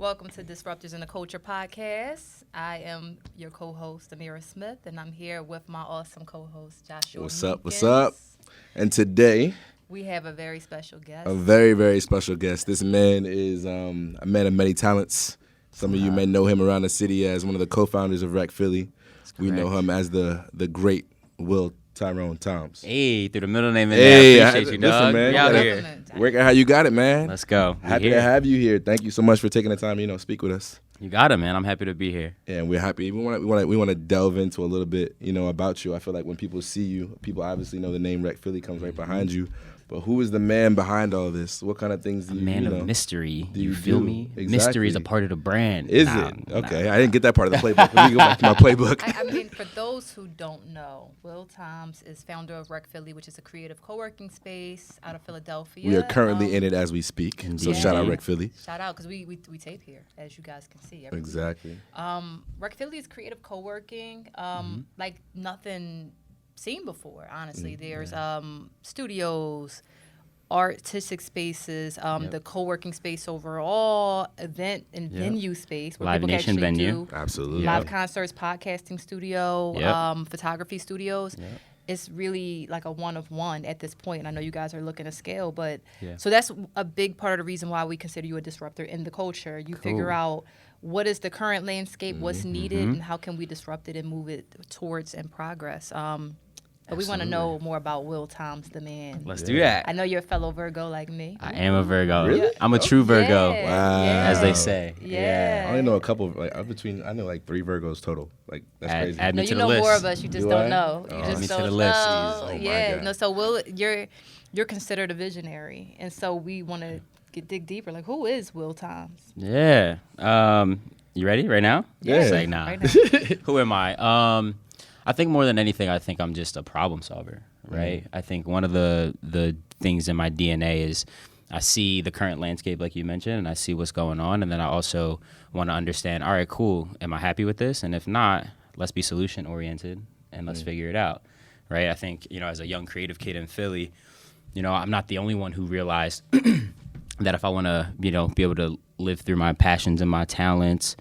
Welcome to Disruptors in the Culture podcast. I am your co-host, Amira Smith, and I'm here with my awesome co-host, Joshua What's Meekins. up? What's up? And today, we have a very special guest. a very, very special guest. This man is a man of many talents. Some of you may know him around the city as one of the co-founders of Rec Philly. We know him as the great Will Tyrone TOMS. Hey, through the middle name in there. I appreciate you, listen, dog. man, We out here. Work out how you got it, man. Let's go. Happy to have you here. Thank you so much for taking the time, speak with us. You got it, man. I'm happy to be here. Yeah, and we're happy. We want to delve into a little bit, about you. I feel like when people see you, people obviously know the name Rec Philly comes right behind you. But who is the man behind all this? What kind of things do you do? Man of mystery. Do you feel do? me? Exactly. Mystery is a part of the brand. Is it? Okay. I didn't get that part of the playbook. Let me go back to my playbook. I mean, for those who don't know, Will TOMS is founder of Rec Philly, which is a creative co-working space out of Philadelphia. We are currently in it as we speak. So shout out Rec Philly. Shout out, because we tape here, as you guys can see. Exactly. Rec Philly is creative co-working, like nothing seen before, honestly. There's studios, artistic spaces, the co-working space overall, event and venue space where Live people Nation can actually venue. do Absolutely. live concerts, podcasting studio, photography studios. It's really like a one of one at this point. And I know you guys are looking to scale, but so that's a big part of the reason why we consider you a disruptor in the culture. You figure out what is the current landscape, what's needed, and how can we disrupt it and move it towards and progress. But we want to know more about Will TOMS, the man. Let's do that. I know you're a fellow Virgo like me. I am a Virgo. Really? I'm a true Virgo, Yeah. as they say. Yeah. I only know a couple of, I know like 3 Virgos total. Like, that's crazy. Add No, me you to the know list. more of us. You just Do don't I? know. You Oh. just Add me to don't the list. know. Oh, my Yeah. God. No. So Will, you're considered a visionary, and so we want to dig deeper. Like, who is Will TOMS? Yeah. You ready right now? Yeah. Say nah. Right now. Who am I? I think more than anything, I think I'm just a problem solver, right? I think one of the things in my DNA is I see the current landscape, like you mentioned, and I see what's going on, and then I also want to understand, all right, cool, am I happy with this? And if not, let's be solution-oriented, and let's figure it out, right? I think, as a young creative kid in Philly, I'm not the only one who realized that if I want to, be able to live through my passions and my talents,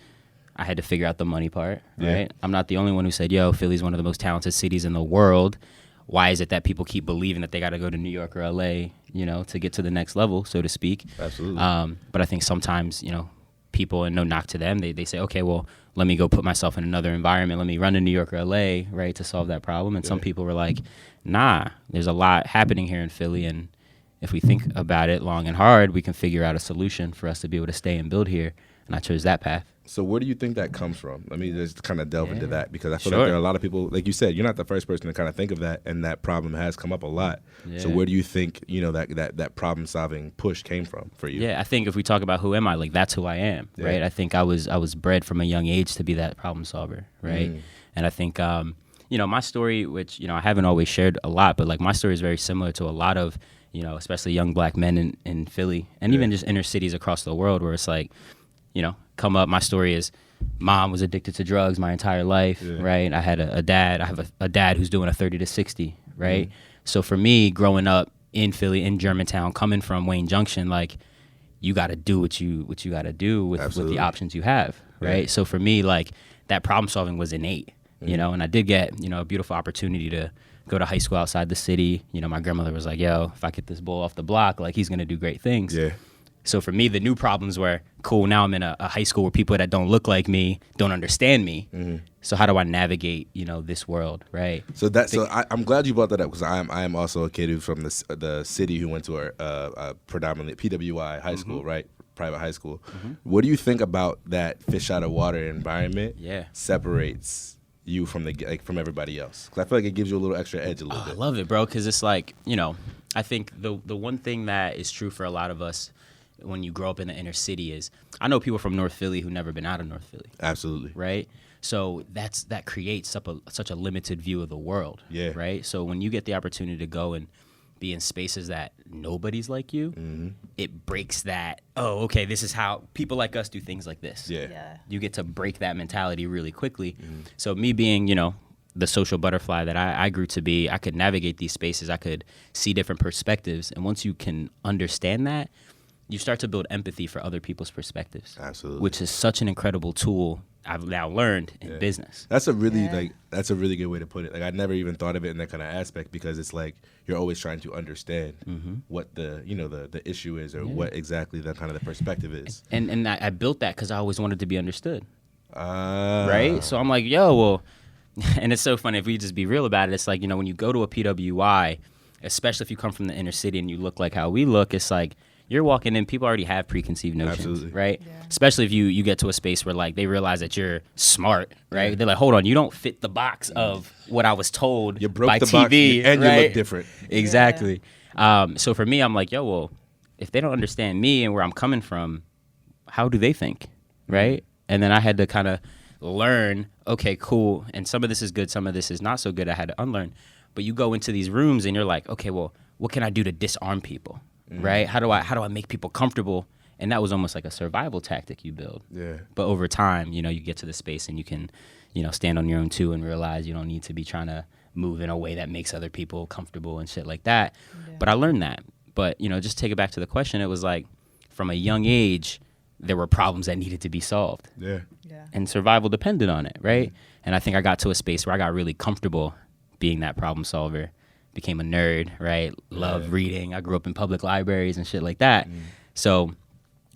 I had to figure out the money part, right? Yeah. I'm not the only one who said, Philly's one of the most talented cities in the world. Why is it that people keep believing that they got to go to New York or LA, to get to the next level, so to speak? Absolutely. But I think sometimes, people, and no knock to them, they say, okay, well, let me go put myself in another environment. Let me run to New York or LA, right, to solve that problem. And some people were like, nah, there's a lot happening here in Philly. And if we think about it long and hard, we can figure out a solution for us to be able to stay and build here. And I chose that path. So where do you think that comes from? Let me just kind of delve into that, because I feel Sure. like there are a lot of people, like you said, you're not the first person to kind of think of that, and that problem has come up a lot. So where do you think, that problem solving push came from for you? Yeah, I think if we talk about who am I, like that's who I am, right? I think I was bred from a young age to be that problem solver, right? And I think my story, which I haven't always shared a lot, but like my story is very similar to a lot of especially young black men in Philly, and even just inner cities across the world, where it's like, come up. My story is, mom was addicted to drugs my entire life, right? I had a dad. I have a dad who's doing a 30 to 60, right? So for me, growing up in Philly, in Germantown, coming from Wayne Junction, like, you got to do what you got to do with the options you have, right? So for me, like, that problem solving was innate, and I did get a beautiful opportunity to go to high school outside the city. My grandmother was like, yo, if I get this bull off the block, like, he's gonna do great things. Yeah. So for me, the new problems were, cool, now I'm in a high school where people that don't look like me don't understand me. So how do I navigate, this world, right? So I'm glad you brought that up, because I am also a kid who's from the city who went to a predominantly PWI high school, right? Private high school. What do you think about that fish out of water environment? Separates you from from everybody else? Because I feel like it gives you a little extra edge, a little bit. I love it, bro, because it's like, I think the one thing that is true for a lot of us when you grow up in the inner city is, I know people from North Philly who never been out of North Philly. Absolutely. Right? So that creates such a limited view of the world. Yeah. Right? So when you get the opportunity to go and be in spaces that nobody's like you, it breaks that, okay, this is how people like us do things like this. Yeah. You get to break that mentality really quickly. So me being, the social butterfly that I grew to be, I could navigate these spaces. I could see different perspectives. And once you can understand that, you start to build empathy for other people's perspectives. Absolutely. Which is such an incredible tool I've now learned in business. That's a really that's a really good way to put it. Like, I never even thought of it in that kind of aspect, because it's like you're always trying to understand what the the issue is, or what exactly the kind of the perspective is. And I built that because I always wanted to be understood. Right? So I'm like, yo, well, and it's so funny if we just be real about it. It's like, when you go to a PWI, especially if you come from the inner city and you look like how we look, it's like you're walking in, people already have preconceived notions, right? Yeah. Especially if you get to a space where like they realize that you're smart, right? Yeah. They're like, hold on, you don't fit the box of what I was told you broke by the TV, box, and right? you look different. Exactly. So for me, I'm like, yo, well, if they don't understand me and where I'm coming from, how do they think, right? And then I had to kind of learn, okay, cool, and some of this is good, some of this is not so good. I had to unlearn. But you go into these rooms and you're like, okay, well, what can I do to disarm people? Right? How do I make people comfortable? And that was almost like a survival tactic you build. Yeah. But over time, you get to the space and you can, stand on your own too and realize you don't need to be trying to move in a way that makes other people comfortable and shit like that. Yeah. But I learned that. But, just take it back to the question. It was like, from a young age, there were problems that needed to be solved. Yeah. And survival depended on it, right? And I think I got to a space where I got really comfortable being that problem solver. Became a nerd, right? Loved reading. I grew up in public libraries and shit like that. So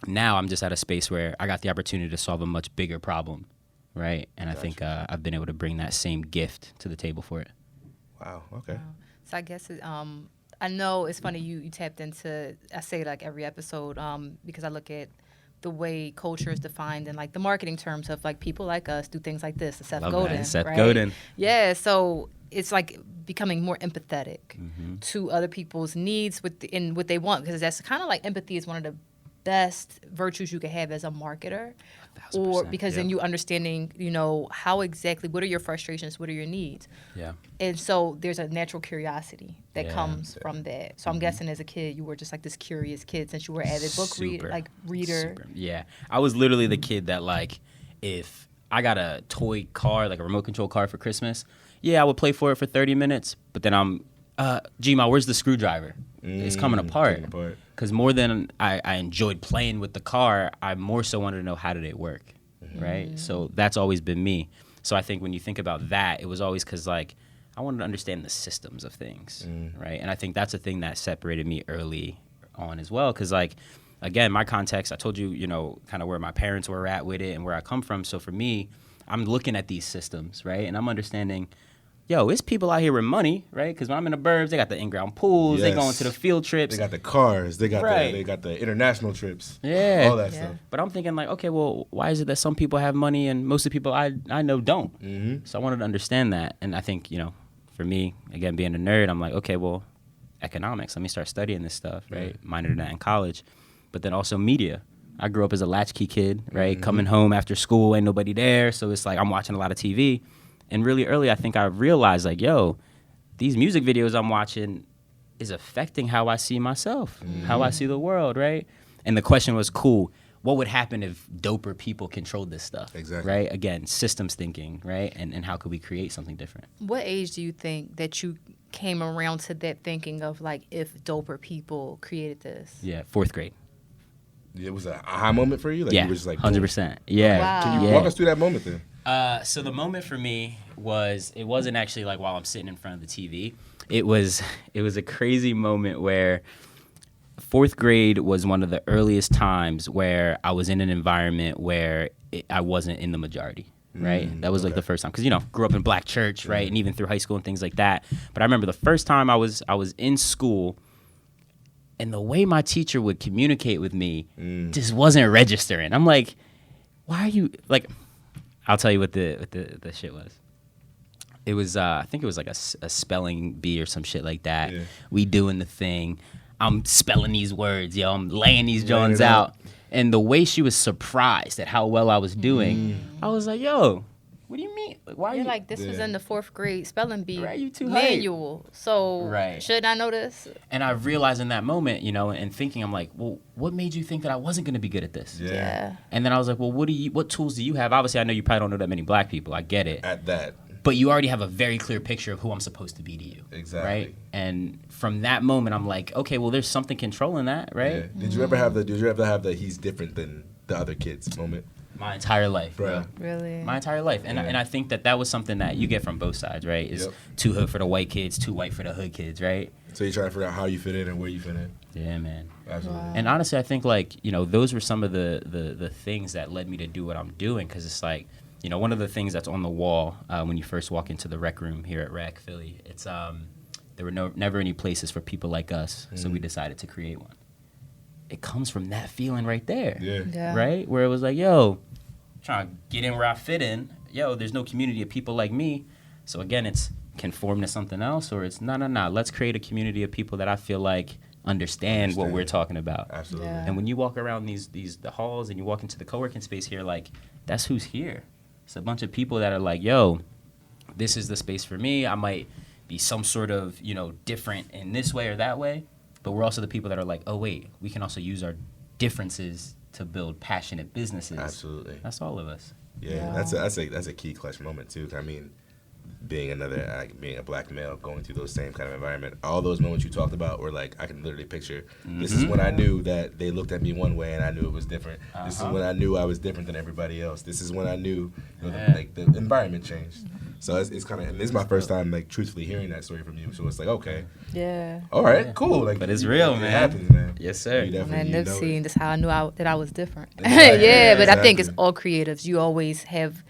now I'm just at a space where I got the opportunity to solve a much bigger problem, right? And I think I've been able to bring that same gift to the table for it. Wow. Okay. Wow. So I guess I know it's funny you tapped into, I say like every episode, because I look at the way culture is defined in like the marketing terms of like people like us do things like this, the Seth Godin. Seth right? Godin. Yeah. So it's like becoming more empathetic to other people's needs in what they want, because that's kind of like empathy is one of the best virtues you can have as a marketer, or because then you understanding, how exactly, what are your frustrations, what are your needs. Yeah. And so there's a natural curiosity that comes from that. So I'm guessing as a kid, you were just like this curious kid since you were avid book reader. Super. Yeah. I was literally the kid that like, if I got a toy car, like a remote control car for Christmas, I would play for it for 30 minutes, but then I'm, Gma, where's the screwdriver? It's coming apart. Because more than I enjoyed playing with the car, I more so wanted to know how did it work, right? So that's always been me. So I think when you think about that, it was always because like I wanted to understand the systems of things, right? And I think that's a thing that separated me early on as well, because like, again, my context, I told you, kind of where my parents were at with it and where I come from. So for me, I'm looking at these systems, right? And I'm understanding, it's people out here with money, right? Because when I'm in the burbs, they got the in-ground pools, they going to the field trips. They got the cars, they got the international trips, all that stuff. But I'm thinking like, okay, well, why is it that some people have money and most of the people I know don't? So I wanted to understand that. And I think, for me, again, being a nerd, I'm like, okay, well, economics, let me start studying this stuff, right? Minored in that in college. But then also media. I grew up as a latchkey kid, right? Coming home after school, ain't nobody there. So it's like I'm watching a lot of TV. And really early, I think I realized, like, these music videos I'm watching is affecting how I see myself, how I see the world, right? And the question was, cool, what would happen if doper people controlled this stuff? Exactly. Right? Again, systems thinking, right? And how could we create something different? What age do you think that you came around to that thinking of, like, if doper people created this? Yeah, 4th grade. It was an aha moment for you? Like, you were just like, 100%. Yeah. Wow. Can you walk us through that moment then? So the moment for me it wasn't actually like while I'm sitting in front of the TV. It was a crazy moment where 4th grade was one of the earliest times where I was in an environment where I wasn't in the majority. Right? That was like the first time. Because, grew up in black church, right? And even through high school and things like that. But I remember the first time I was in school, and the way my teacher would communicate with me just wasn't registering. I'm like, why are you, like, I'll tell you what the shit was. It was, I think it was like a spelling bee or some shit like that. Yeah. We doing the thing. I'm spelling these words, I'm laying these Jones out. And the way she was surprised at how well I was doing, I was like, what do you mean? Like, why are you like, this was in the 4th grade spelling bee manual. Hype? So should I know this? And I realized in that moment, and thinking, I'm like, well, what made you think that I wasn't going to be good at this? Yeah. And then I was like, well, what tools do you have? Obviously, I know you probably don't know that many black people. I get it. At that. but you already have a very clear picture of who I'm supposed to be to you. Exactly. Right? And from that moment, I'm like, okay, well, there's something controlling that, right? Yeah. Did you ever have the he's different than the other kids moment? My entire life, bro. Really? My entire life. And I think that was something that you get from both sides, right? Is too hood for the white kids, too white for the hood kids, right? So you try to figure out how you fit in and where you fit in. Yeah, man. Absolutely. Wow. And honestly, I think, like, you know, those were some of the things that led me to do what I'm doing, because it's like, you know, one of the things that's on the wall when you first walk into the rec room here at Rec Philly, it's there were never any places for people like us, so we decided to create one. It comes from that feeling right there, right? Where it was like, yo, trying to get in where I fit in. Yo, there's no community of people like me. So again, it's conform to something else, or it's no. Let's create a community of people that I feel like understand what we're talking about. Absolutely. Yeah. And when you walk around the halls and you walk into the co-working space here, like, that's who's here. It's a bunch of people that are like, yo, this is the space for me. I might be some sort of, you know, different in this way or that way, but we're also the people that are like, oh, wait, we can also use our differences to build passionate businesses. Absolutely. That's all of us. Yeah, that's a key clutch moment too. I mean, being a black male going through those same kind of environment, all those moments you talked about were like, I can literally picture. This is when I knew that they looked at me one way and I knew it was different. This is when I knew I was different than everybody else. This is when I knew, you know, the environment changed. So it's kind of, and this is my first time, like, truthfully hearing that story from you. So it's like, okay, all right, cool. Like, but it's real, man. It happens, man. Yes, sir. And Nipsey, that's how I knew that I was different. Yeah, but I think exactly. it's all creatives. You always have,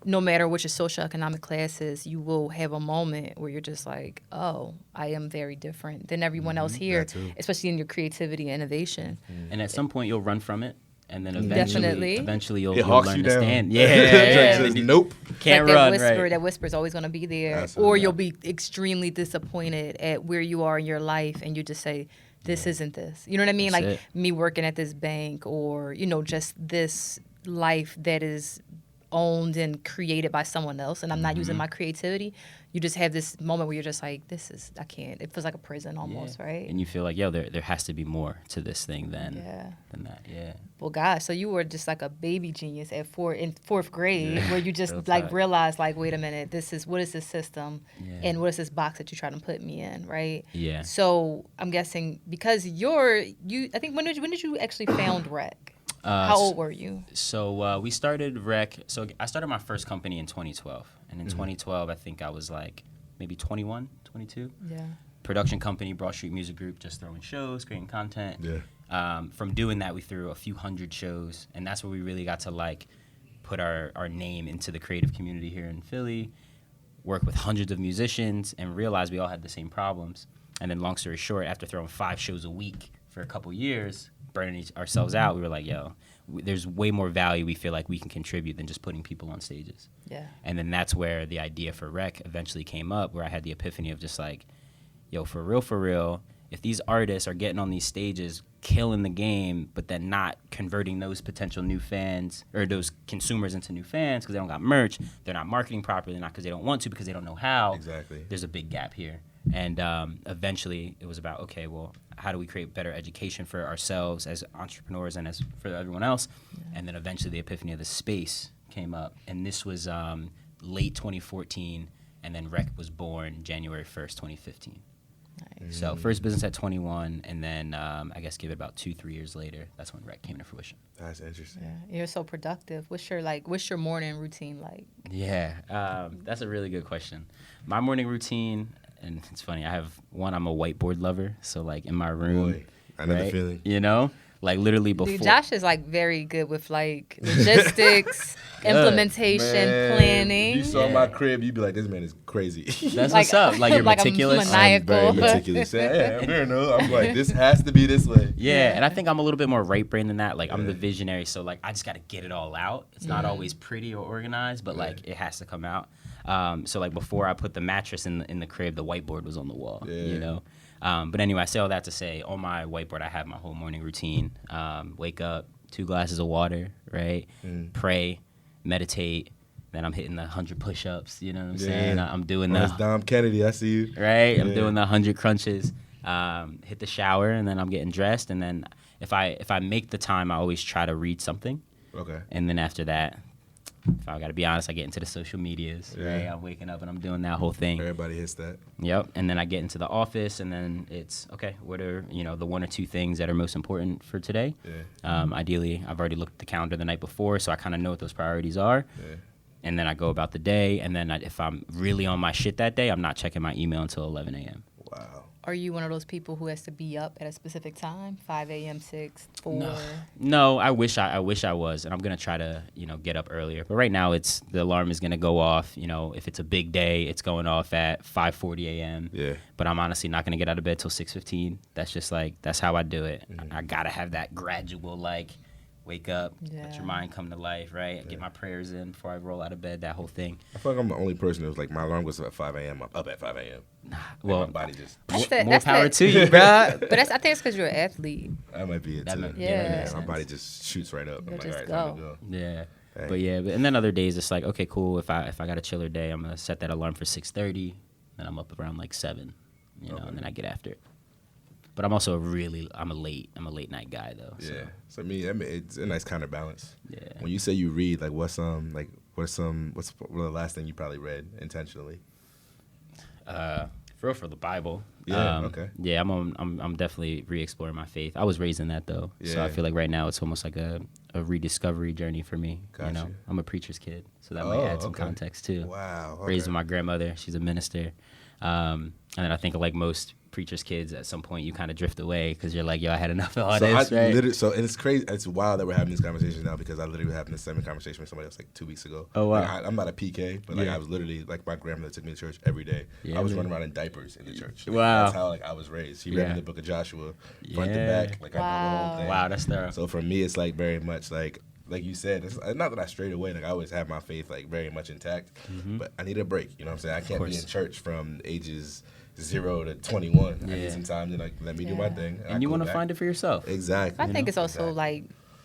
no matter what your socioeconomic class is, you will have a moment where you're just like, oh, I am very different than everyone else here, especially in your creativity and innovation. And at some point, you'll run from it. And then eventually you'll learn to stand. Yeah. Nope. Can't like run, that right. That whisper is always going to be there. Absolutely. Or you'll be extremely disappointed at where you are in your life and you just say, this isn't this. You know what I mean? That's like it. me working at this bank, or, you know, just this life that is owned and created by someone else, and I'm not using my creativity. You just have this moment where you're just like, I can't. It feels like a prison almost, right? And you feel like, yo, there has to be more to this thing than that. Yeah. Well, gosh, so you were just like a baby genius in fourth grade, where you just like realized, like, wait a minute, what is this system, and what is this box that you're trying to put me in, right? Yeah. So I'm guessing because I think when did you actually found Rec? How old were you? So we started Rec. So I started my first company in 2012. And in 2012, I think I was like maybe 21, 22. Yeah. Production company, Broad Street Music Group, just throwing shows, creating content. Yeah. From doing that, we threw a few hundred shows. And that's where we really got to, like, put our name into the creative community here in Philly, work with hundreds of musicians, and realize we all had the same problems. And then, long story short, after throwing 5 shows a week for a couple years, burning ourselves out, we were like, yo, there's way more value we feel like we can contribute than just putting people on stages. Yeah. And then that's where the idea for Rec eventually came up, where I had the epiphany of just like, yo, for real, if these artists are getting on these stages, killing the game, but then not converting those potential new fans or those consumers into new fans because they don't got merch, they're not marketing properly, not because they don't want to, because they don't know how. Exactly. There's a big gap here. And eventually it was about, okay, well, how do we create better education for ourselves as entrepreneurs and as for everyone else? Yeah. And then eventually the epiphany of the space came up. And this was late 2014, and then Rec was born January 1st, 2015. Nice. So first business at 21, and then I guess give it about 2-3 years later, that's when Rec came to fruition. That's interesting. Yeah, you're so productive. What's your morning routine like? Yeah, that's a really good question. My morning routine, and it's funny, I'm a whiteboard lover, so like in my room. Boy, I know the feeling. You know? Like literally before. Dude, Josh is like very good with like logistics, implementation, planning. If you saw my crib, you'd be like, this man is crazy. That's what's up. Like you're meticulous. Maniacal. I'm very meticulous. Yeah, I'm like, this has to be this way. Yeah, and I think I'm a little bit more right-brained than that. Like I'm the visionary, so like I just got to get it all out. It's not always pretty or organized, but like it has to come out. So like before I put the mattress in the crib, the whiteboard was on the wall. Yeah. You know. But anyway, I say all that to say, on my whiteboard, I have my whole morning routine. Wake up, 2 glasses of water, right? Pray, meditate. Then I'm hitting the 100 push-ups. You know what I'm saying? I'm doing that's Dom Kennedy. I see you. Right? I'm doing the 100 crunches. Hit the shower, and then I'm getting dressed. And then if I make the time, I always try to read something. Okay. And then after that, if I got to be honest, I get into the social medias, right? I'm waking up and I'm doing that whole thing. Everybody hits that. Yep. And then I get into the office, and then it's, okay, what are, the 1 or 2 things that are most important for today? Ideally, I've already looked at the calendar the night before, so I kind of know what those priorities are. And then I go about the day, and then if I'm really on my shit that day, I'm not checking my email until 11 a.m. Wow. Are you one of those people who has to be up at a specific time? 5 a.m., 6, 4? No, I wish I was, and I'm gonna try to get up earlier. But right now, the alarm is gonna go off. If it's a big day, it's going off at 5:40 a.m. Yeah. But I'm honestly not gonna get out of bed till 6:15. That's just that's how I do it. I gotta have that gradual wake up, let your mind come to life, right? Get my prayers in before I roll out of bed, that whole thing. I feel like I'm the only person who's my alarm goes at 5 a.m. I'm up at 5 a.m. Well, my body just... More power to you, bro. But I think it's because you're an athlete. That might be it, too. My body just shoots right up. I'm like, all right, time to go. Yeah. Hey. And then other days it's like, okay, cool. If I got a chiller day, I'm going to set that alarm for 6:30, and I'm up around 7, and then I get after it. But I'm also I'm a late night guy though. So. Yeah. So I mean, it's a nice counterbalance. Yeah. When you say you read, what's the last thing you probably read intentionally? For the Bible. Yeah. Okay. Yeah, I'm definitely re-exploring my faith. I was raised in that though, so I feel like right now it's almost like a rediscovery journey for me. Gotcha. I'm a preacher's kid, so that might add some context too. Wow. Okay. Raised with my grandmother, she's a minister, and then I think like most preacher's kids, at some point you kind of drift away because you're like, yo, I had enough of all this, right? And it's crazy. It's wild that we're having these conversations now because I literally was having the same conversation with somebody else 2 weeks ago. Oh, wow. I'm not a PK, but I was literally my grandmother took me to church every day. I was running around in diapers in the church. Wow. That's how I was raised. She read me the book of Joshua, front to back. I know the whole thing. Wow, that's thorough. So for me, it's very much like you said, it's not that I strayed away. I always have my faith very much intact, but I need a break. You know what I'm saying? I can't be in church from ages 0 to 21. I need some time to let me do my thing. And you want to find it for yourself. Exactly. I think it's also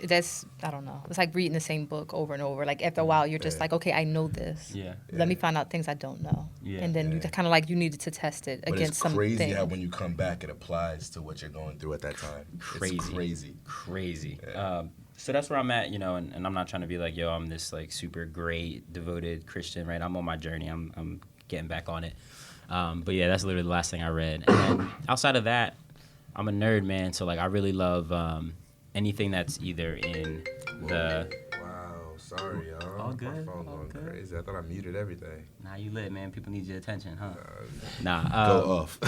that's, I don't know. It's like reading the same book over and over. After a while, you're just okay, I know this. Yeah. Let me find out things I don't know. Yeah. And then you kind of you needed to test it against something. It's crazy how when you come back, it applies to what you're going through at that time. It's crazy. Yeah. So that's where I'm at, and I'm not trying to be like, yo, I'm this super great, devoted Christian, right? I'm on my journey. I'm getting back on it. But yeah, that's literally the last thing I read. And then outside of that, I'm a nerd, man. So I really love anything that's either in the... Wow, sorry, y'all. All good. My phone going crazy. I thought I muted everything. Nah, you lit, man. People need your attention, huh? Go off.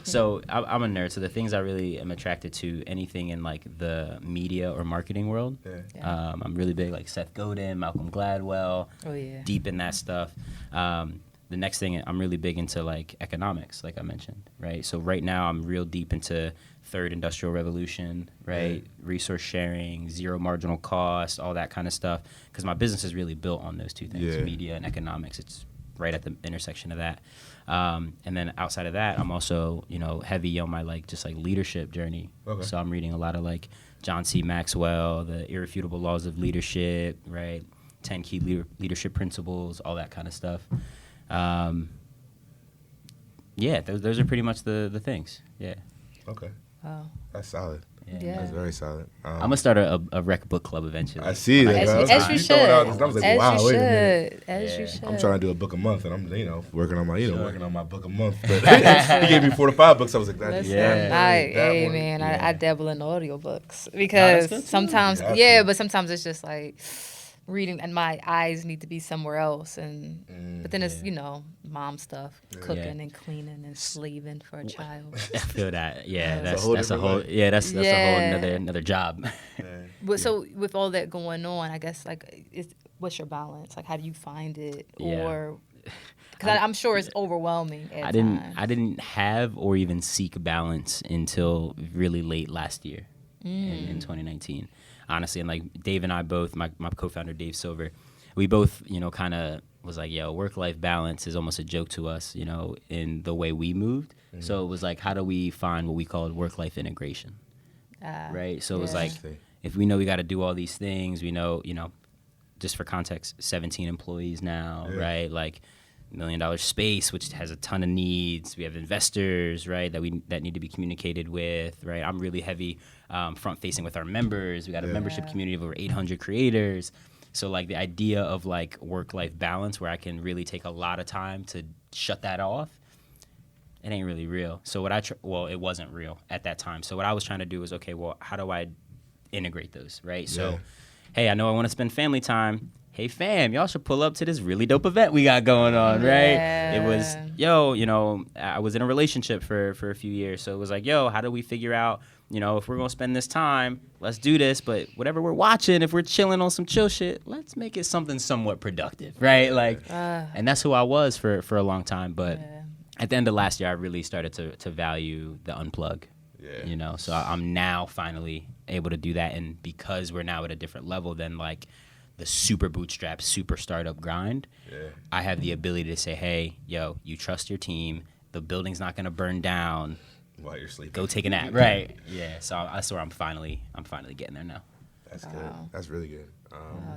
So I'm a nerd. So the things I really am attracted to, anything in the media or marketing world. Yeah. I'm really big Seth Godin, Malcolm Gladwell. Oh yeah. Deep in that stuff. The next thing, I'm really big into economics, like I mentioned, right? So right now I'm real deep into third industrial revolution, right? Resource sharing, zero marginal cost, all that kind of stuff. Because my business is really built on those two things, media and economics. It's right at the intersection of that. And then outside of that, I'm also, heavy on my leadership journey. Okay. So I'm reading a lot of John C. Maxwell, the Irrefutable Laws of Leadership, right? 10 Key Leadership Principles, all that kind of stuff. Those are pretty much the things. Yeah. Okay. Wow. That's solid. Yeah. That's very solid. I'm gonna start a rec book club eventually. I see that. As you should. I was like, wow, wait a minute. As you should. I'm trying to do a book a month, and I'm working on my book a month. But he gave me 4 to 5 books. I was like, I dabble in audiobooks because sometimes, but sometimes it's just reading and my eyes need to be somewhere else, but then it's mom stuff, cooking and cleaning and slaving for a child. I feel that. That's a whole another job. But so with all that going on, I guess what's your balance? How do you find it? Or because I'm sure it's overwhelming at times. I didn't have or even seek balance until really late last year in 2019. Honestly, and Dave and I both, my co-founder Dave Silver, we both, kind of was yo, work-life balance is almost a joke to us, in the way we moved. Mm-hmm. So it was how do we find what we called work-life integration, right? So it was if we know we got to do all these things, we know, just for context, 17 employees now, right? $1 million space, which has a ton of needs. We have investors, right, that need to be communicated with, right? I'm really heavy front-facing with our members. We got a membership community of over 800 creators. So like the idea of like work-life balance where I can really take a lot of time to shut that off, it ain't really real. So what it wasn't real at that time. So what I was trying to do was, okay, well, how do I integrate those, right? Yeah. So, hey, I know I want to spend family time. Hey, fam, y'all should pull up to this really dope event we got going on, right? Yeah. It was, I was in a relationship for a few years. So it was like, how do we figure out, if we're going to spend this time, let's do this. But whatever we're watching, if we're chilling on some chill shit, let's make it something somewhat productive, right? Like, and that's who I was for a long time. But at the end of last year, I really started to value the unplug. Yeah. So I'm now finally able to do that. And because we're now at a different level than like the super bootstrap, super startup grind, I have the ability to say, hey, you trust your team. The building's not going to burn down while you're sleeping. Go take a nap. Right. Yeah. So that's where I'm finally getting there now. That's good. That's really good.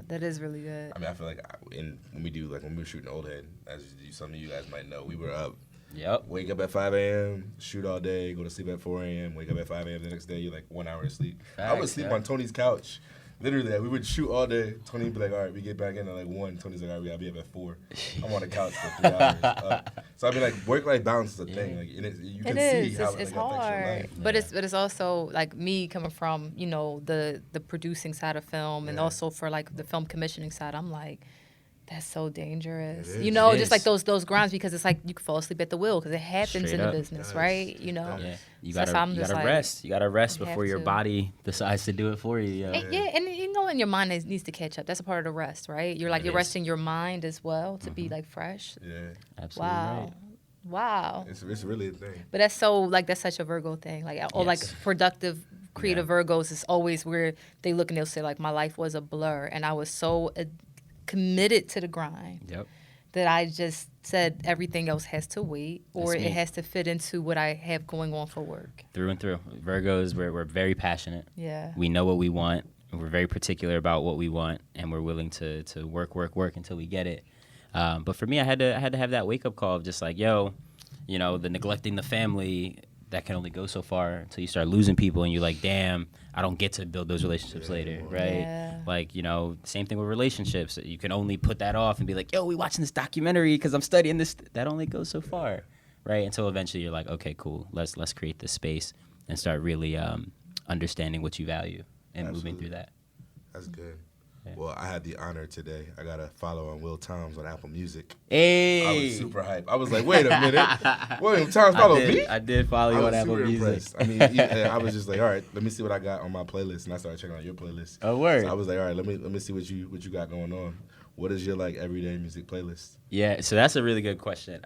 That is really good. I mean, I feel like when we were shooting Old Head, as some of you guys might know, we were up. Yep. Wake up at 5 a.m., shoot all day, go to sleep at 4 a.m., wake up at 5 a.m. the next day, you're like 1 hour of sleep. Facts, I would sleep on Tony's couch. Literally, we would shoot all day. Tony would be like, all right, we get back in at like 1. Tony's like, all right, we gotta be up at 4. I'm on the couch for 3 hours. So I mean, like, work-life balance is a thing. Like, you can see how it's like, hard. Life. But it's also like me coming from the producing side of film and also for like the film commissioning side. I'm like, that's so dangerous. Just like those grinds, because it's like you can fall asleep at the wheel because it happens in the business, right? Yeah. You gotta rest. You gotta rest before your body decides to do it for you. And and your mind needs to catch up. That's a part of the rest, right? You're resting your mind as well to be like fresh. Yeah, absolutely. Right. Wow. It's really a thing. But that's such a Virgo thing. Like like productive, creative Virgos is always where they look and they'll say like, my life was a blur and I was so committed to the grind that I just said everything else has to wait, or it has to fit into what I have going on for work. Through and through. Virgos, we're very passionate. Yeah. We know what we want. We're very particular about what we want, and we're willing to work until we get it. But for me, I had to have that wake up call of just like, the neglecting the family, that can only go so far until you start losing people and you're like, damn, I don't get to build those relationships later, right? Yeah. Like, same thing with relationships. You can only put that off and be like, we watching this documentary because I'm studying this. That only goes so far, right? Until eventually you're like, okay, cool. Let's create this space and start really understanding what you value and moving through that. That's good. Yeah. Well, I had the honor today. I got a follow on Will TOMS on Apple Music. Hey! I was super hyped. I was like, wait a minute. William TOMS followed me? I did follow you on Apple Music. Impressed. I mean, I was just like, all right, let me see what I got on my playlist. And I started checking out your playlist. Oh, word. So I was like, all right, let me see what you got going on. What is your like everyday music playlist? Yeah, so that's a really good question.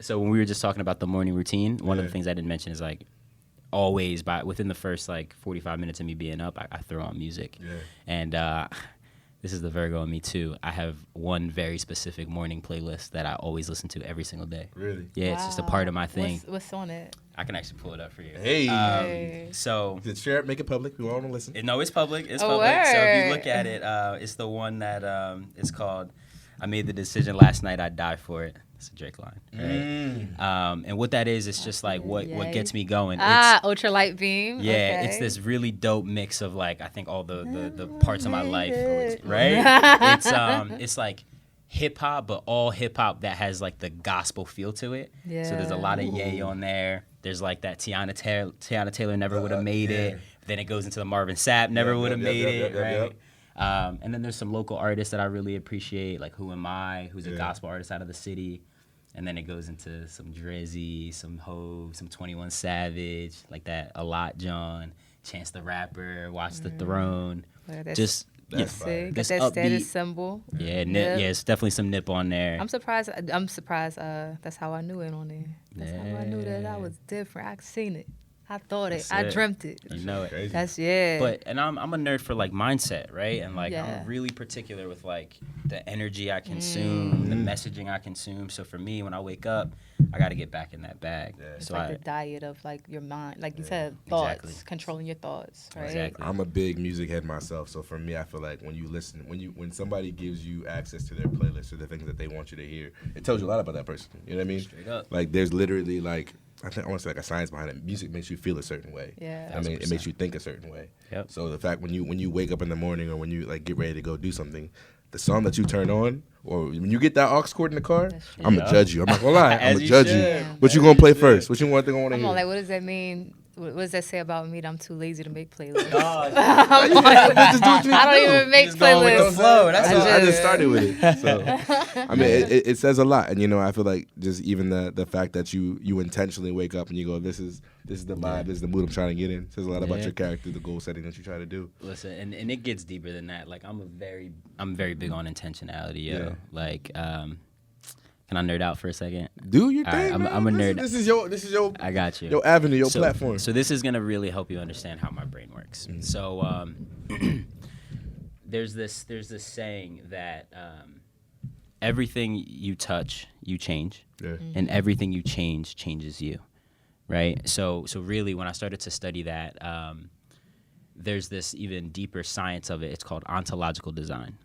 So when we were just talking about the morning routine, one of the things I didn't mention is like, always within the first like 45 minutes of me being up, I throw on music. Yeah. And this is the Virgo in me too. I have one very specific morning playlist that I always listen to every single day. Really? Yeah, It's just a part of my thing. What's on it? I can actually pull it up for you. Hey. So share it, make it public. We all want to listen. No, it's public. It's public. Word. So if you look at it, it's the one that it's called I Made the Decision Last Night, I'd Die For It. It's a Drake line, right? And what that is, it's just like what gets me going. Ultralight Beam. Yeah, It's this really dope mix of like I think all the parts of my life, right? It's like hip hop, but all hip hop that has like the gospel feel to it. Yeah. So there's a lot of Ye on there. There's like that Tiana Taylor never would have made it. Then it goes into the Marvin Sapp never would have made it, right? And then there's some local artists that I really appreciate, like Who Am I, who's a gospel artist out of the city. And then it goes into some Drizzy, some Hove, some 21 Savage, like that A Lot John, Chance the Rapper, Watch the Throne. That's got that status symbol. Yeah, it's definitely some nip on there. I'm surprised. That's how I knew it on there. That's how I knew that I was different. I seen it. I thought it. I dreamt it. You know it. Crazy. That's And I'm a nerd for like mindset, right? And like I'm really particular with like the energy I consume, the messaging I consume. So for me, when I wake up, I got to get back in that bag. Yeah. It's like the diet of like your mind, like you said, thoughts, controlling your thoughts, right? Exactly. I'm a big music head myself, so for me, I feel like when you listen, when somebody gives you access to their playlist or the things that they want you to hear, it tells you a lot about that person. You know what I mean? Straight up. Like there's literally like I think I want to say like a science behind it. Music makes you feel a certain way. Yeah. I mean, it makes you think a certain way. Yep. So the fact when you wake up in the morning or when you like get ready to go do something, the song that you turn on, or when you get that aux cord in the car, I'm gonna judge you. I'm not gonna lie. I'm gonna judge you. What you gonna play first? What you want to want to hear? Like, what does that mean? What does that say about me? That I'm too lazy to make playlists. I don't even make playlists. I just started with it. So I mean, it says a lot, and you know, I feel like just even the fact that you intentionally wake up and you go, this is the vibe, this is the mood I'm trying to get in. Says a lot about your character, the goal setting that you try to do. Listen, and it gets deeper than that. Like I'm very big on intentionality, yo. Yeah. Like can I nerd out for a second? Do your thing, right, man. I'm a nerd. This is your. I got you. Your avenue, your platform. So this is gonna really help you understand how my brain works. Mm-hmm. So there's this saying that everything you touch, you change, and everything you change changes you, right? So really, when I started to study that, there's this even deeper science of it. It's called ontological design.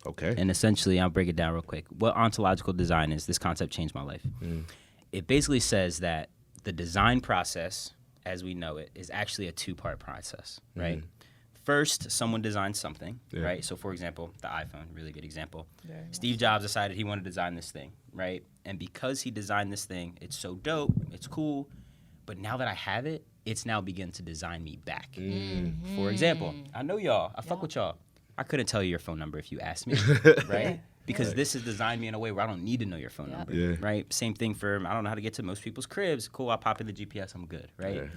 Okay. And essentially, I'll break it down real quick. What ontological design is, this concept changed my life. It basically says that the design process, as we know it, is actually a two-part process, right? First, someone designs something, right? So, for example, the iPhone, really good example. Steve Jobs decided he wanted to design this thing, right? And because he designed this thing, it's so dope, it's cool, but now that I have it, it's now begun to design me back. For example, I know y'all, I fuck with y'all. I couldn't tell you your phone number if you asked me, right? Because this has designed me in a way where I don't need to know your phone number, right? Same thing for, I don't know how to get to most people's cribs. Cool, I'll pop in the GPS, I'm good, right?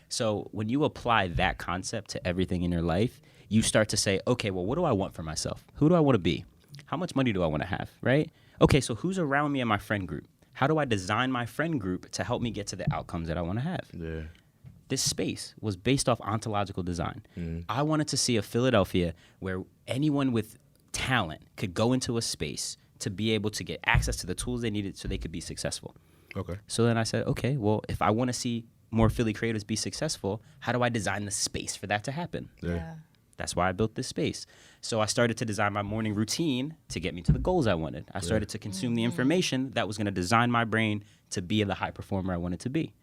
So when you apply that concept to everything in your life, you start to say, okay, well, what do I want for myself? Who do I want to be? How much money do I want to have, right? Okay, so who's around me in my friend group? How do I design my friend group to help me get to the outcomes that I want to have? This space was based off ontological design. I wanted to see a Philadelphia where anyone with talent could go into a space to be able to get access to the tools they needed so they could be successful. Okay. So then I said, okay, well, if I want to see more Philly creators be successful, how do I design the space for that to happen? That's why I built this space. So I started to design my morning routine to get me to the goals I wanted. I started to consume the information that was going to design my brain to be the high performer I wanted to be.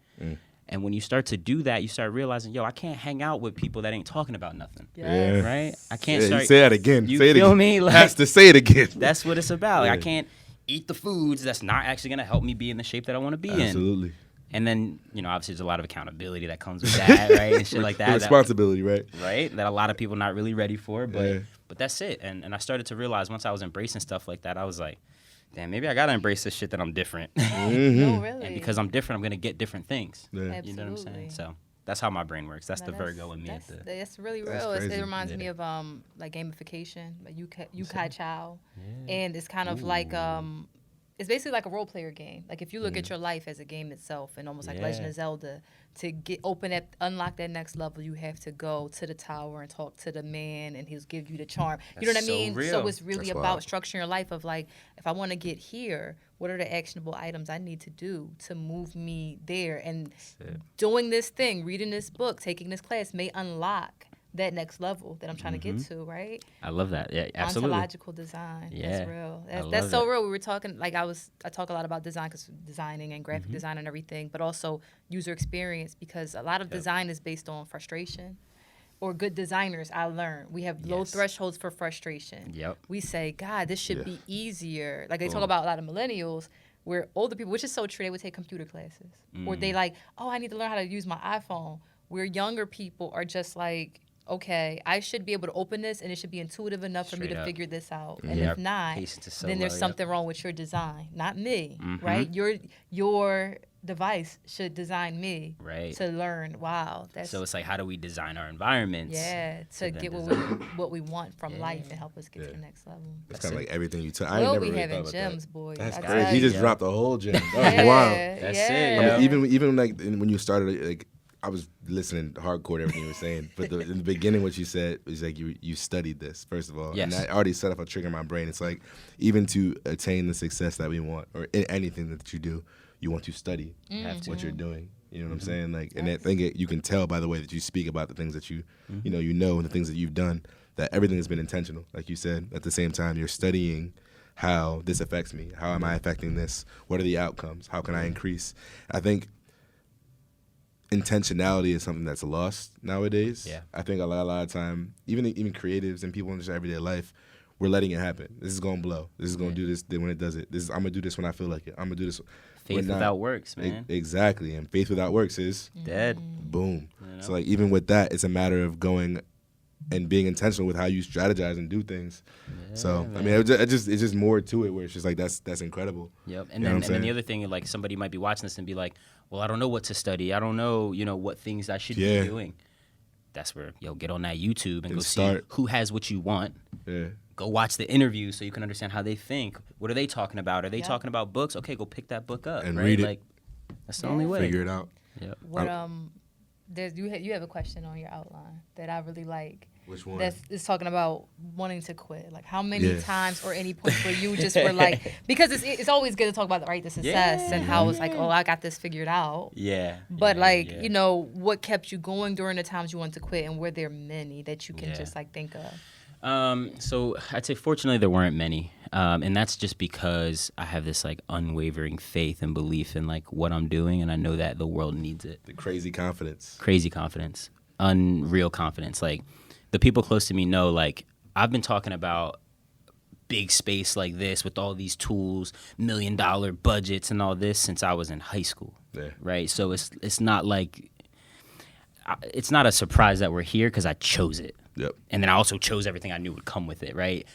And when you start to do that, you start realizing, yo, I can't hang out with people that ain't talking about nothing. Right? I can't start. Say that again. You say feel it again. me? Like, has to say it again. That's what it's about. Like, I can't eat the foods that's not actually going to help me be in the shape that I want to be in. Absolutely. And then, you know, obviously there's a lot of accountability that comes with that, right? And shit like that. Responsibility, right? Right? That a lot of people not really ready for. But that's it. And I started to realize once I was embracing stuff like that, I was like, damn, maybe I got to embrace this shit that I'm different. No, really. And because I'm different, I'm going to get different things. Absolutely. You know what I'm saying? So that's how my brain works. That's the Virgo in me. That's really real. It reminds me of like gamification, like Yukai Chow. And it's kind of like it's basically like a role player game. Like if you look at your life as a game itself, and almost like Legend of Zelda, to unlock that next level, you have to go to the tower and talk to the man, and he'll give you the charm. You know what I mean? Real. So it's really about structuring your life of like, if I want to get here, what are the actionable items I need to do to move me there? And doing this thing, reading this book, taking this class may unlock that next level that I'm trying to get to, right? I love that. Yeah, absolutely. Ontological design. Yeah. That's real. That's so real. We were talking, like I talk a lot about design, because designing and graphic design and everything, but also user experience, because a lot of design is based on frustration. Or good designers, I learned. We have low thresholds for frustration. We say, God, this should be easier. Like they talk about a lot of millennials, where older people, which is so true, they would take computer classes. Or they like, oh, I need to learn how to use my iPhone. Where younger people are just like, okay, I should be able to open this, and it should be intuitive enough for me to figure this out. And if not, then there's something wrong with your design, not me, right? Your device should design me to learn. Wow. So it's like, how do we design our environments? To get what we want from life and help us get to the next level. It's kind of like everything you took. Well, we having gems, boy. That's crazy. He just dropped a whole gem. That was wild. That's it. I mean, even like when you started, like, I was listening hardcore to everything you were saying, but in the beginning, what you said was like you studied this, first of all, and that already set up a trigger in my brain. It's like, even to attain the success that we want, or in anything that you do, you want to study what you're doing. You know what I'm saying? Like, and I think you can tell by the way that you speak about the things that you know, and the things that you've done, that everything has been intentional. Like you said, at the same time, you're studying how this affects me. How am I affecting this? What are the outcomes? How can I increase? I think intentionality is something that's lost nowadays. Yeah. I think a lot of time, even creatives and people in just everyday life, we're letting it happen. This is gonna blow. This is gonna do this. Then when it does it, I'm gonna do this when I feel like it. I'm gonna do this. Faith without works, man. Exactly, and faith without works is dead. Boom. You know? So like even with that, it's a matter of going and being intentional with how you strategize and do things. Yeah, so man. I mean, it's just more to it where it's just like that's incredible. Yep. And then the other thing, like somebody might be watching this and be like, well, I don't know what to study. I don't know, what things I should be doing. That's where get on that YouTube and go see who has what you want. Yeah. Go watch the interviews so you can understand how they think. What are they talking about? Are they talking about books? Okay, go pick that book up and right? read it. Like that's the only way. Figure it out. Yep. What you have a question on your outline that I really like. Which one? It's talking about wanting to quit. Like how many times or any point where you just were like, because it's always good to talk about the success and how it's like, oh, I got this figured out. Yeah. But what kept you going during the times you wanted to quit, and were there many that you can just like think of? So I'd say fortunately there weren't many. And that's just because I have this like unwavering faith and belief in like what I'm doing, and I know that the world needs it. The crazy confidence. Unreal confidence. Like the people close to me know, like I've been talking about big space like this with all these tools, $1 million budgets and all this since I was in high school. Yeah. Right. So it's not like, it's not a surprise that we're here because I chose it. Yep. And then I also chose everything I knew would come with it, right?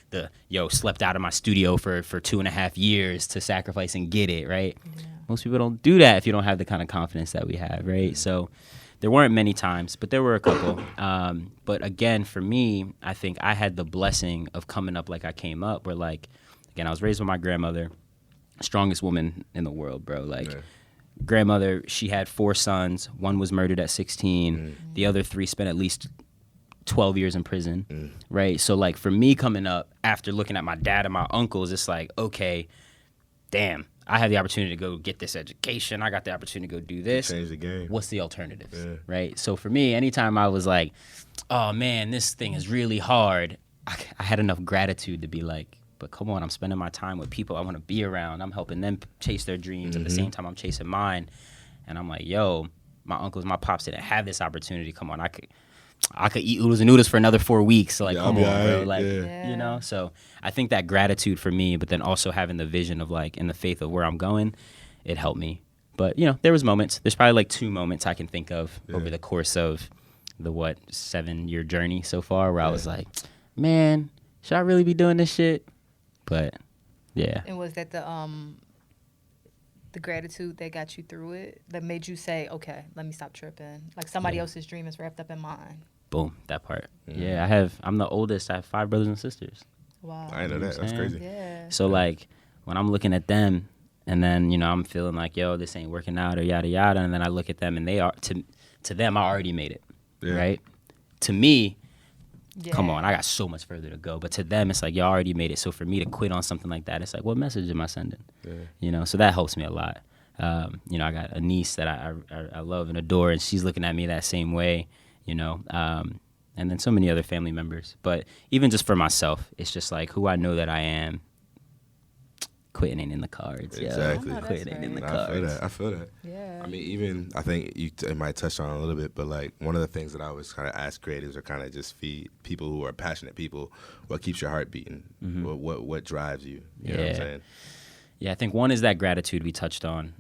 Slept out of my studio for 2.5 years to sacrifice and get it, right? Yeah. Most people don't do that if you don't have the kind of confidence that we have, right? So there weren't many times, but there were a couple. But again, for me, I think I had the blessing of coming up like I came up, where like, again, I was raised with my grandmother, strongest woman in the world, bro. Like, grandmother, she had 4 sons. One was murdered at 16. The other 3 spent at least 12 years in prison, right? So like for me coming up after looking at my dad and my uncles, it's like, okay, damn, I had the opportunity to go get this education. I got the opportunity to go do this. Change the game. What's the alternatives, right? So for me, anytime I was like, oh man, this thing is really hard, I had enough gratitude to be like, but come on, I'm spending my time with people I want to be around. I'm helping them chase their dreams at the same time I'm chasing mine. And I'm like, yo, my uncles, my pops didn't have this opportunity. Come on, I could eat oodles and noodles for another 4 weeks. So like, come on, bro. Like, so I think that gratitude for me, but then also having the vision of like, and the faith of where I'm going, it helped me. But, there was moments. There's probably like 2 moments I can think of over the course of the 7-year journey so far where I was like, man, should I really be doing this shit? But yeah. And was that the gratitude that got you through it, that made you say, okay, let me stop tripping? Like somebody else's dream is wrapped up in mine. Boom, that part. Yeah, I'm the oldest. I have 5 brothers and sisters. Wow. I know that. That's crazy. Yeah. So like when I'm looking at them and then, I'm feeling like, yo, this ain't working out or yada, yada. And then I look at them and they are, to them, I already made it. Yeah. Right? To me, come on, I got so much further to go. But to them, it's like, y'all already made it. So for me to quit on something like that, it's like, what message am I sending? Yeah. So that helps me a lot. I got a niece that I love and adore, and she's looking at me that same way, and then so many other family members. But even just for myself, it's just like who I know that I am. Quitting ain't in the cards. Exactly. Quitting ain't in the cards. I feel that. Yeah. I mean, I think you might touch on it a little bit, but like one of the things that I always kind of ask creatives or kind of just feed people who are passionate people, what keeps your heart beating? What drives you? You know what I'm saying? Yeah, I think one is that gratitude we touched on.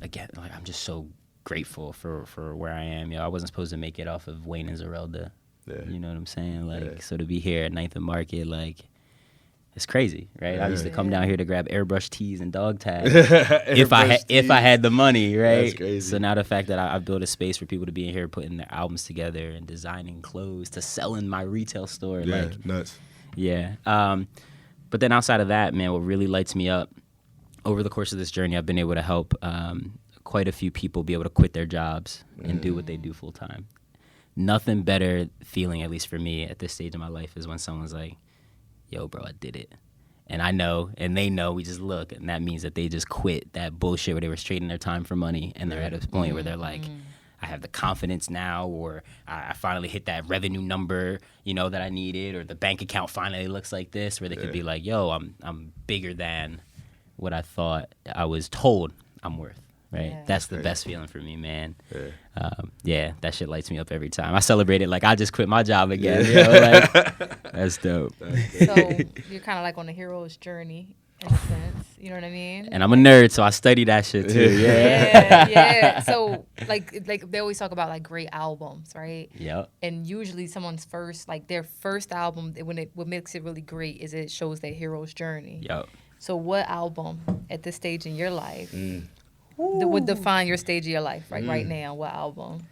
Again, like I'm just so grateful for where I am. I wasn't supposed to make it off of Wayne and Zerelda. Yeah. You know what I'm saying? Like, so to be here at 9th and Market, like, it's crazy, right? I used to come down here to grab airbrush tees and dog tags if I had the money, right? That's crazy. So now the fact that I built a space for people to be in here putting their albums together and designing clothes to sell in my retail store, nuts. Yeah. But then outside of that, man, what really lights me up over the course of this journey, I've been able to help quite a few people be able to quit their jobs and do what they do full time. Nothing better feeling, at least for me at this stage of my life, is when someone's like, yo, bro, I did it. And I know, and they know, we just look, and that means that they just quit that bullshit where they were trading their time for money, and they're at a point where they're like, I have the confidence now, or I finally hit that revenue number, that I needed, or the bank account finally looks like this, where they could be like, yo, I'm bigger than what I thought I was told I'm worth. right? Yeah. That's the best feeling for me, man. That shit lights me up every time. I celebrate it like I just quit my job again. That's dope. So you're kind of like on a hero's journey in a sense. You know what I mean? And I'm a nerd, so I study that shit too. Yeah. So like they always talk about like great albums, right? Yep. And usually someone's their first album, what makes it really great is it shows their hero's journey. Yep. So what album at this stage in your life would define your stage of your life right now? What album?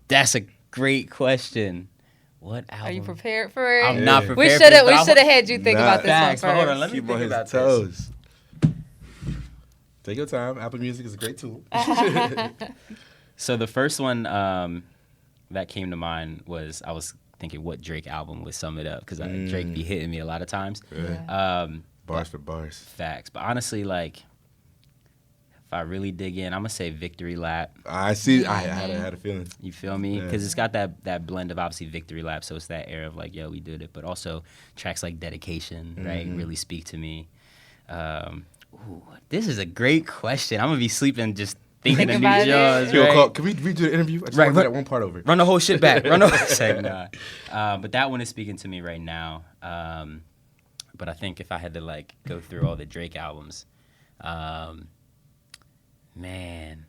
That's a great question. What album? Are you prepared for it? I'm not prepared. We should have had you think about this one first. Hold on, let me Keep think on his about toes. Take your time. Apple Music is a great tool. So the first one that came to mind was I was thinking what Drake album would sum it up because Drake be hitting me a lot of times. Bars for bars. Facts. But honestly, like, if I really dig in, I'm going to say Victory Lap. I see. I had a feeling. You feel me? Because it's got that blend of obviously Victory Lap. So it's that air of like, yo, we did it. But also tracks like Dedication, right, really speak to me. This is a great question. I'm going to be sleeping just thinking of these shows. Right? Can we redo the interview? I just want to do that one part over. Run the whole shit back. Run the whole shit. But that one is speaking to me right now. But I think if I had to like go through all the Drake albums, man,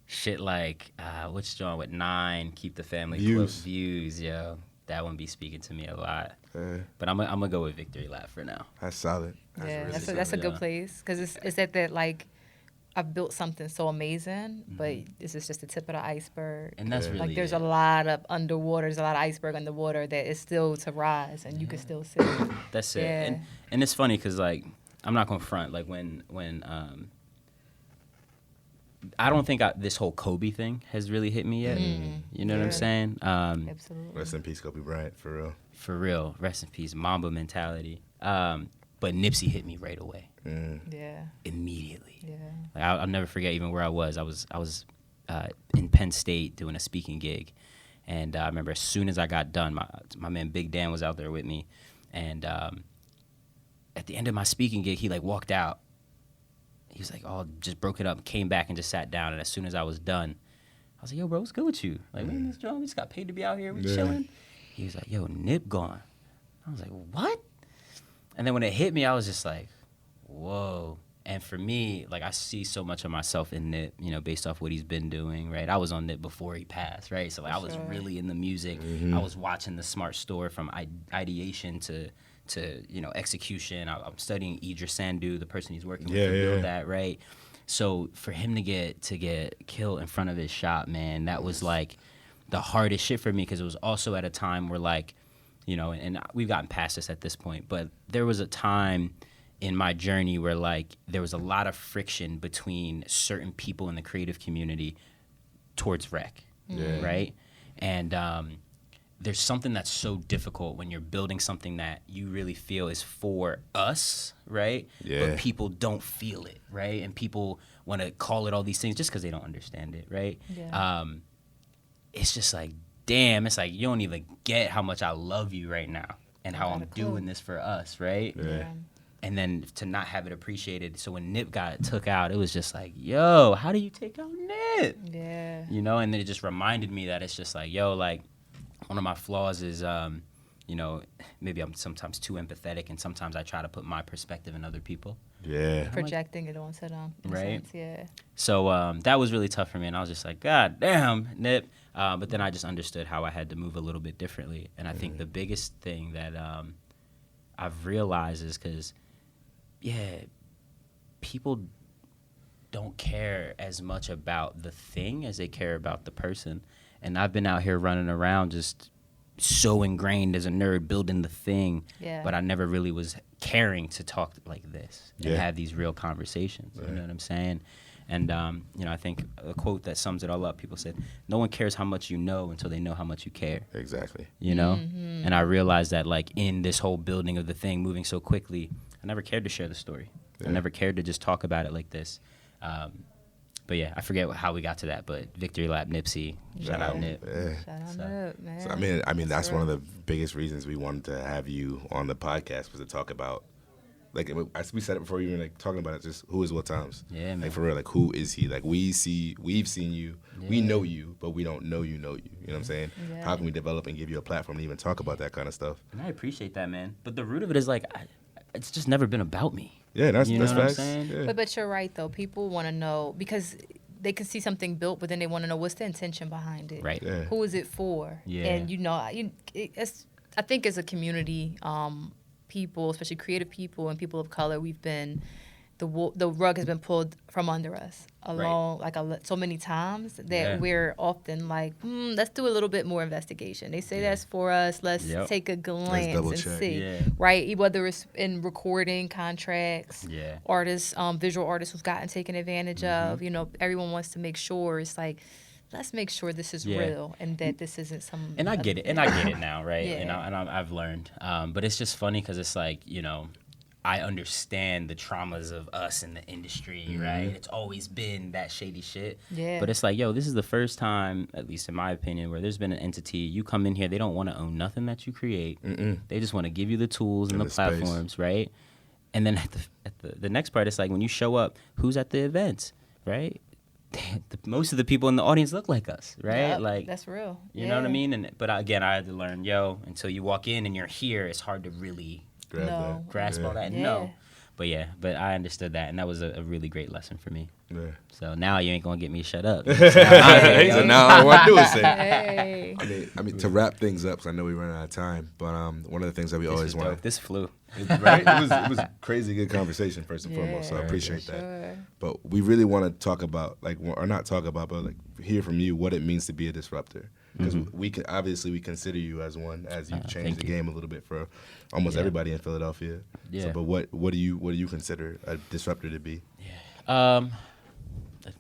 shit like what's John with 9, Keep the Family Close, Views, yo, that one be speaking to me a lot. But I'm gonna go with Victory Lap for now. That's solid. That's a good place because it's at that like I've built something so amazing, but this is just the tip of the iceberg. And that's really like there's a lot of underwater, there's a lot of iceberg underwater that is still to rise, and you can still see. That's it. And it's funny because like I'm not gonna front like when I don't think this whole Kobe thing has really hit me yet. You know what I'm saying? Absolutely. Rest in peace, Kobe Bryant, for real. For real. Rest in peace, Mamba mentality. But Nipsey hit me right away. Yeah. Immediately. Yeah. Like, I'll never forget even where I was. I was in Penn State doing a speaking gig, and I remember as soon as I got done, my man Big Dan was out there with me, and at the end of my speaking gig, he like walked out. He was like, "Oh, just broke it up," came back and just sat down. And as soon as I was done, I was like, "Yo, bro, what's good with you? Like, we in this job, we just got paid to be out here, we chilling." He was like, "Yo, Nip gone." I was like, "What?" And then when it hit me, I was just like, "Whoa." And for me, like, I see so much of myself in Nip, you know, based off what he's been doing, right? I was on Nip before he passed, right? So like, I was really in the music. I was watching the Smart Store from ideation to you know, execution. I'm studying Idris Sandu, the person he's working with to build that, right? So for him to get killed in front of his shop, man, that was like the hardest shit for me because it was also at a time where like, you know, and we've gotten past this at this point, but there was a time in my journey where like there was a lot of friction between certain people in the creative community towards rec, right? And there's something that's so difficult when you're building something that you really feel is for us, right? But people don't feel it, right? And people want to call it all these things just because they don't understand it, right? It's just like, damn, it's like you don't even get how much I love you right now and how I'm doing this for us, right? And then to not have it appreciated. So when Nip got took out, it was just like, yo, how do you take out Nip? Yeah. You know, and then it just reminded me that it's just like, yo, like, one of my flaws is, you know, maybe I'm sometimes too empathetic, and sometimes I try to put my perspective in other people. Projecting it onto them. Right. Sense, So that was really tough for me, and I was just like, God damn, Nip. But then I just understood how I had to move a little bit differently. And I think the biggest thing that I've realized is because, people don't care as much about the thing as they care about the person. And I've been out here running around just so ingrained as a nerd building the thing, but I never really was caring to talk like this and have these real conversations. You know what I'm saying? And, you know, I think a quote that sums it all up, people said, no one cares how much you know until they know how much you care. Exactly. You know? And I realized that, like, in this whole building of the thing moving so quickly, I never cared to share the story. I never cared to just talk about it like this. But yeah, I forget how we got to that, but Victory Lap, Nipsey, shout out Nip. Shout out Nip, man. So I mean that's one of the biggest reasons we wanted to have you on the podcast was to talk about like as we said it before, you were like talking about it. Just who is Will TOMS? Yeah, man. Like for real, like who is he? Like we've seen you, we know you, but we don't know you. You know what I'm saying? Yeah. How can we develop and give you a platform to even talk about that kind of stuff? And I appreciate that, man. But the root of it is like, it's just never been about me. Yeah, that's you know what facts. I'm saying? Yeah. But you're right though. People want to know because they can see something built, but then they want to know what's the intention behind it. Right. Yeah. Who is it for? Yeah. And I think as a community, people, especially creative people and people of color, we've been the rug has been pulled from under us so many times that we're often like, let's do a little bit more investigation. They say that's for us. Let's take a glance and see, right? Whether it's in recording contracts, artists, visual artists who've gotten taken advantage of. You know, everyone wants to make sure it's like, let's make sure this is real and that this isn't some. And I get it. And I get it now, right? And I've learned. But it's just funny because it's like, you know, I understand the traumas of us in the industry, right? It's always been that shady shit. Yeah. But it's like, yo, this is the first time, at least in my opinion, where there's been an entity, you come in here, they don't want to own nothing that you create. They just want to give you the tools and the platforms, right? And then at the next part, it's like when you show up, who's at the events, right? Most of the people in the audience look like us, right? Yep, like that's real. You know what I mean? But again, I had to learn, until you walk in and you're here, it's hard to really grasp all that. But I understood that, and that was a really great lesson for me. Yeah. So now you ain't gonna get me shut up. So now all I want to do is say. Hey. I mean, to wrap things up, because I know we run out of time. But one of the things that we always want. This flew. Right? It was crazy good conversation first and foremost. So I appreciate that. Sure. But we really want to talk about, or not talk about, but like hear from you what it means to be a disruptor. Because we consider you as one, as you've changed the game a little bit for almost everybody in Philadelphia. Yeah. So, but what do you consider a disruptor to be? Yeah.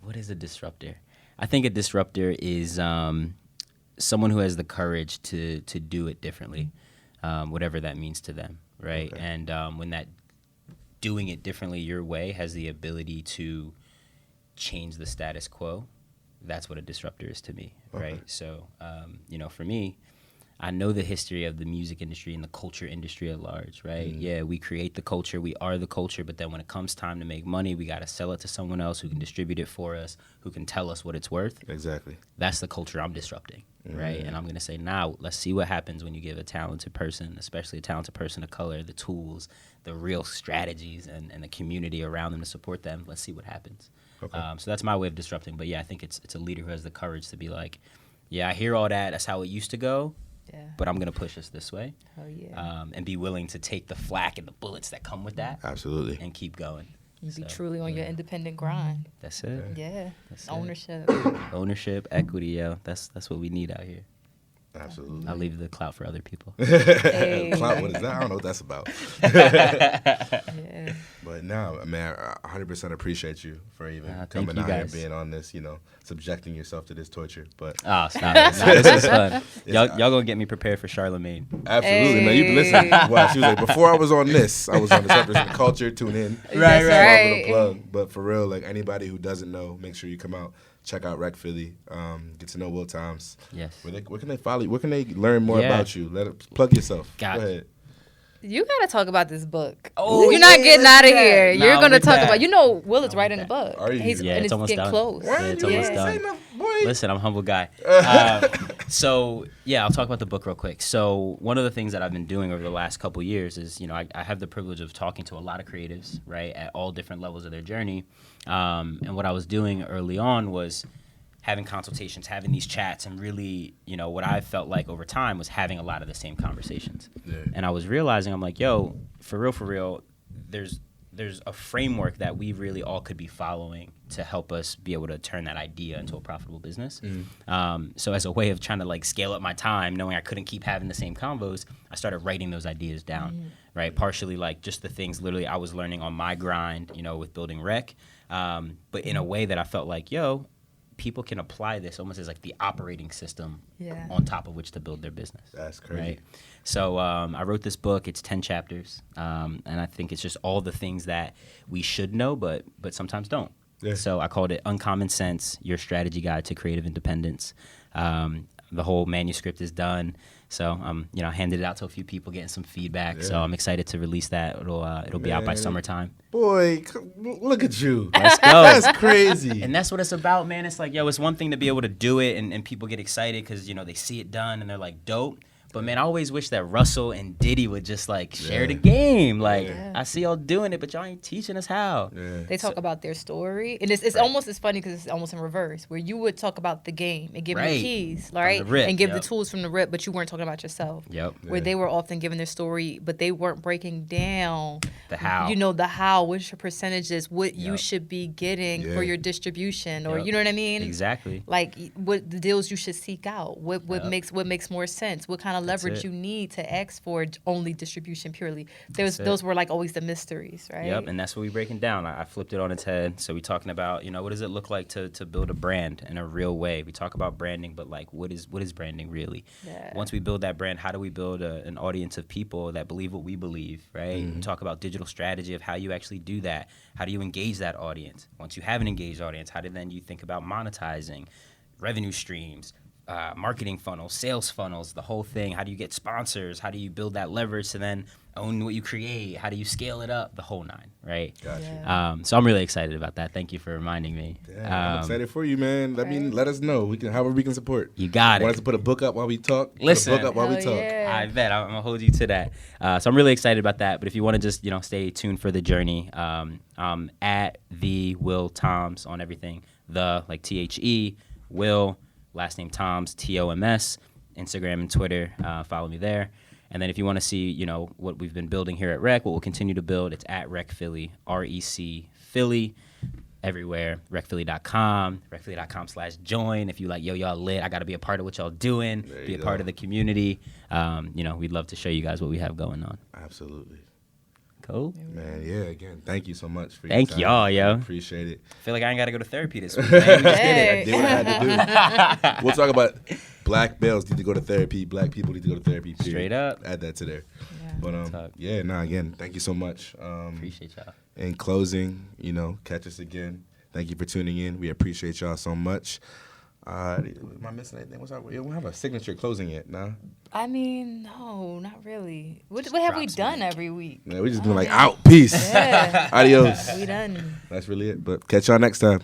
What is a disruptor? I think a disruptor is someone who has the courage to do it differently, whatever that means to them, right? Okay. And when that doing it differently your way has the ability to change the status quo, that's what a disruptor is to me, right? So, for me, I know the history of the music industry and the culture industry at large, right? Yeah, we create the culture, we are the culture, but then when it comes time to make money, we got to sell it to someone else who can distribute it for us, who can tell us what it's worth. Exactly. That's the culture I'm disrupting, right? And I'm going to say, now, let's see what happens when you give a talented person, especially a talented person of color, the tools, the real strategies, and the community around them to support them. Let's see what happens. Okay. So that's my way of disrupting. But yeah, I think it's a leader who has the courage to be like, yeah, I hear all that. That's how it used to go. Yeah. But I'm going to push us this way. Oh, yeah. And be willing to take the flack and the bullets that come with that. Absolutely. And keep going. You be truly on your independent grind. That's it. Yeah. That's ownership. Ownership, equity, That's what we need out here. Absolutely. I'll leave the clout for other people. Hey. Clout, what is that? I don't know what that's about. Yeah. But no, man, I 100% appreciate you for even coming out here and being on this, subjecting yourself to this torture. But stop it. This is fun. Y'all gonna get me prepared for Charlemagne. Absolutely, man. You listen. Well, she was like, before I was on this, I was on Disruptors in the Culture. Tune in. Right. Plug. But for real, like anybody who doesn't know, make sure you come out. Check out Rec Philly. Get to know Will TOMS. Yes. Where can they follow you? Where can they learn more about you? Plug yourself. Go ahead. You gotta talk about this book. Oh, you're not getting out of here. You're gonna talk about. Will is writing the book. Are you? It's almost getting done. Close. It's almost done. Listen, I'm a humble guy. So I'll talk about the book real quick. So one of the things that I've been doing over the last couple years is, I have the privilege of talking to a lot of creatives, right, at all different levels of their journey. And what I was doing early on was having consultations, having these chats, and really, what I felt like over time was having a lot of the same conversations. Yeah. And I was realizing, I'm like, yo, for real, there's a framework that we really all could be following to help us be able to turn that idea into a profitable business. So as a way of trying to scale up my time, knowing I couldn't keep having the same convos, I started writing those ideas down, right? Partially just the things literally I was learning on my grind, with building Rec, but in a way that I felt like, people can apply this almost as the operating system on top of which to build their business. That's crazy. Right? So I wrote this book. It's 10 chapters. And I think it's just all the things that we should know, but sometimes don't. Yeah. So I called it Uncommon Sense, Your Strategy Guide to Creative Independence. The whole manuscript is done. So you know, I handed it out to a few people, getting some feedback. So I'm excited to release that. It'll be out by summertime. Boy, look at you. Let's go. That's crazy. And that's what it's about, man. It's like, yo, it's one thing to be able to do it and people get excited because, you know, they see it done and they're like, dope. But, man, I always wish that Russell and Diddy would just, like, share the game. Like, I see y'all doing it, but y'all ain't teaching us how. Yeah. They talk about their story. And it's almost as funny because it's almost in reverse, where you would talk about the game and give them the keys, right? From the rip, and give the tools from the rip, but you weren't talking about yourself. Where they were often giving their story, but they weren't breaking down the how. You know, the how, what's your percentages, what you should be getting for your distribution, or you know what I mean? Exactly. Like, what the deals you should seek out, what makes more sense, what kind of leverage you need to ask for only distribution purely. Those were like always the mysteries, right? Yep, and that's what we're breaking down. I flipped it on its head. So we're talking about, you know, what does it look like to build a brand in a real way? We talk about branding, but like, what is branding really? Yeah. Once we build that brand, how do we build an audience of people that believe what we believe, right? We talk about digital strategy of how you actually do that. How do you engage that audience? Once you have an engaged audience, how do then you think about monetizing, revenue streams, marketing funnels, sales funnels, the whole thing? How do you get sponsors? How do you build that leverage to then own what you create? How do you scale it up? The whole nine, right? Gotcha. So I'm really excited about that. Thank you for reminding me. I'm excited for you, man. I mean, let us know. However we can support. You got it. Want us to put a book up while we talk? Listen. Put a book up while we talk. Yeah. I bet. I'm going to hold you to that. So I'm really excited about that. But if you want to just, you know, stay tuned for the journey, at the Will Toms on everything. The, like THE, Will, last name Toms, TOMS, Instagram and Twitter. Follow me there. And then if you want to see, you know, what we've been building here at Rec, what we'll continue to build, it's at Rec Philly, REC Philly, everywhere, recphilly.com, recphilly.com/join. If you like, yo, y'all lit, I got to be a part of what y'all doing, be a part of the community. You know, we'd love to show you guys what we have going on. Absolutely. Cool. Man, yeah, again, thank you so much for your Thank time. y'all, yo. Appreciate it. I feel like I ain't got to go to therapy this week, man. I did what I had to do. We'll talk about black males need to go to therapy, black people need to go to therapy, period. Straight up. Add that to there. Yeah. But, again, thank you so much. Appreciate y'all. In closing, you know, catch us again. Thank you for tuning in. We appreciate y'all so much. Am I missing anything? We don't have a signature closing yet, nah? I mean, no, not really. What have we done every week? Yeah, we just been like, out, peace, Yeah. adios. We done. That's really it. But catch y'all next time.